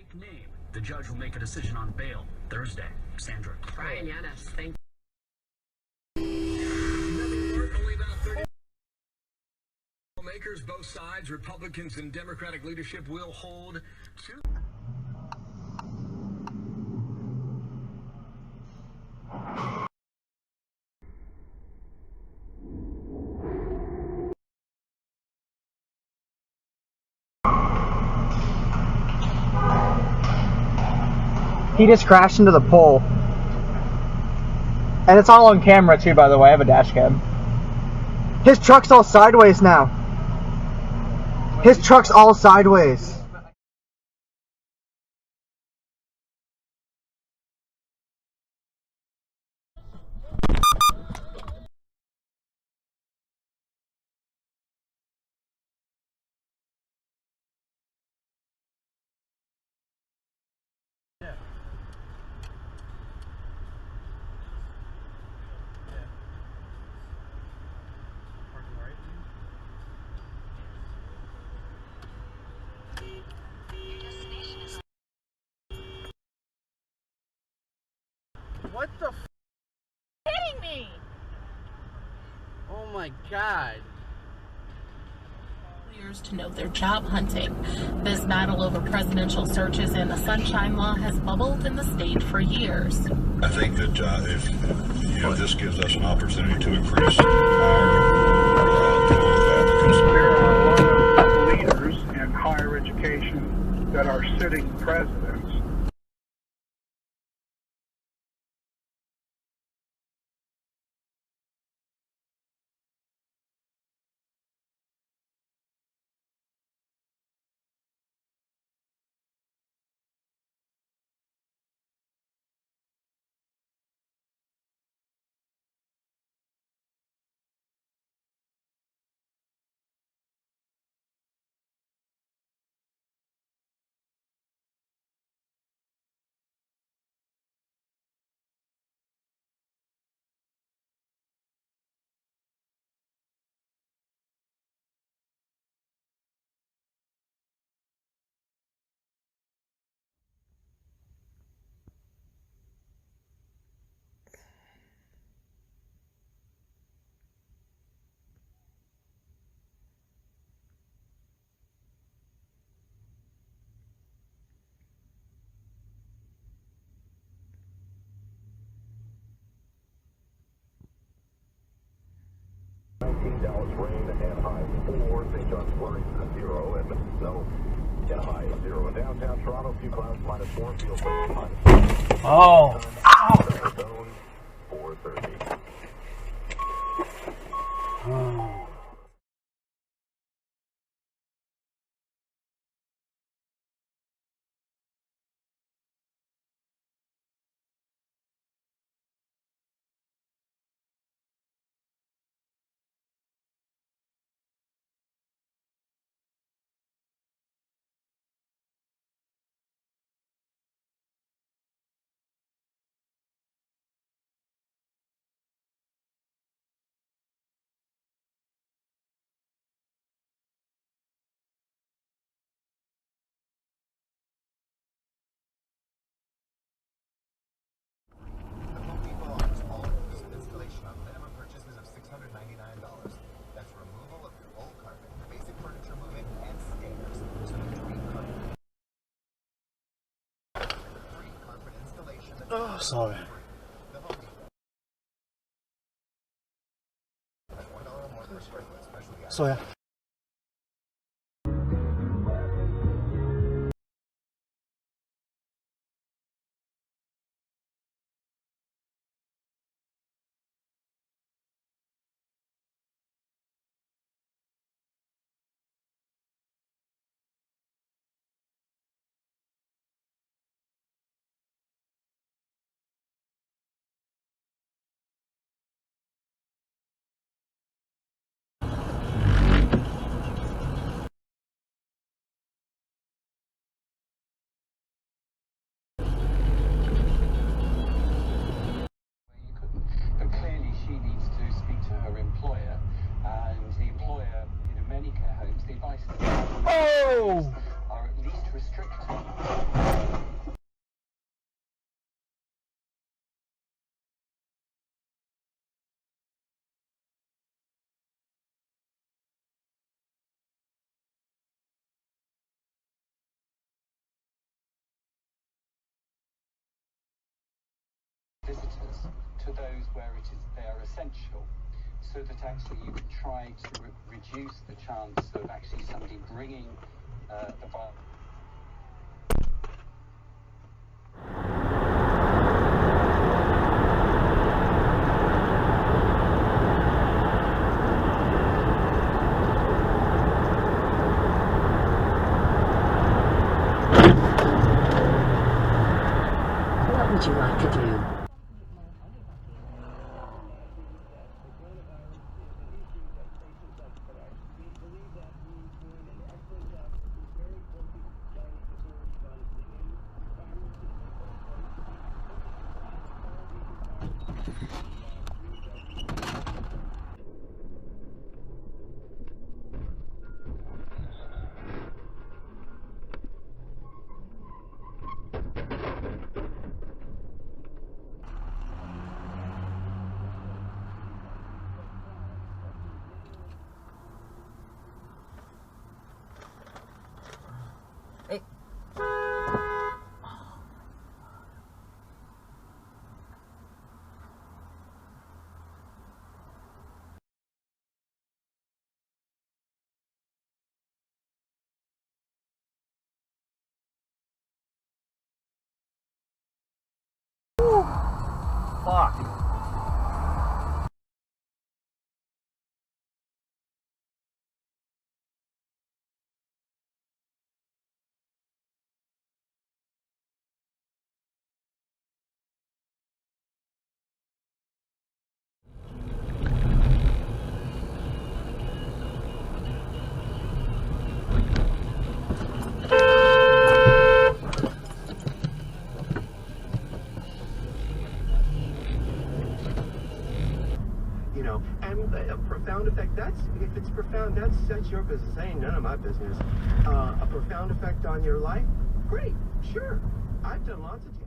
fake name. The judge will make a decision on bail Thursday. Sandra. Brian Yanis, thank Lawmakers, both sides, Republicans and Democratic leadership will hold two. He just crashed into the pole. And it's all on camera too, by the way. I have a dash cam. His truck's all sideways now. His truck's all sideways. What the f? Hitting me! Oh my god. To know their job hunting. This battle over presidential searches and the Sunshine Law has bubbled in the state for years. I think that if this gives us an opportunity to increase our pool of applicants. There are a lot of leaders in higher education that are sitting presidents. Dallas rain and high 4. St. John's flurries at 0 and snow and a high of 0. In downtown Toronto, few clouds -4. Feels -4. Oh. Zone 430. Oh, sorry. So yeah. visitors to those where they are essential, so that actually you would try to reduce the chance of actually somebody bringing the virus. What would you like to do? Fuck. You know, and a profound effect, if it's profound, that's your business. That ain't none of my business. A profound effect on your life? Great, sure. I've done lots of